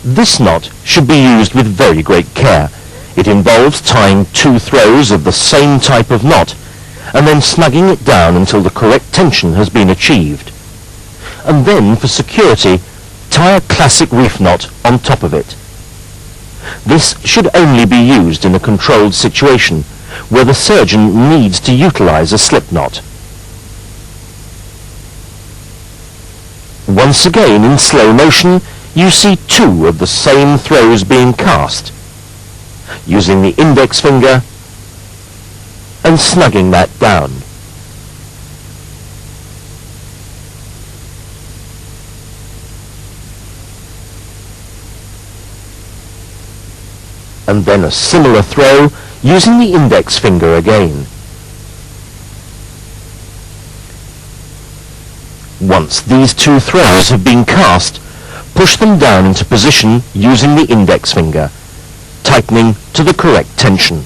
This knot should be used with very great care. It involves tying 2 throws of the same type of knot and then snugging it down until the correct tension has been achieved. And then, for security, tie a classic reef knot on top of it. This should only be used in a controlled situation where the surgeon needs to utilize a slip knot. Once again, in slow motion, you see 2 of the same throws being cast, using the index finger and snugging that down. And then a similar throw using the index finger again. Once these 2 throws have been cast, push them down into position using the index finger, tightening to the correct tension.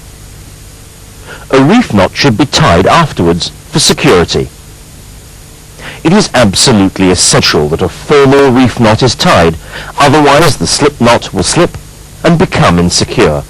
A reef knot should be tied afterwards for security. It is absolutely essential that a formal reef knot is tied, otherwise the slip knot will slip and become insecure.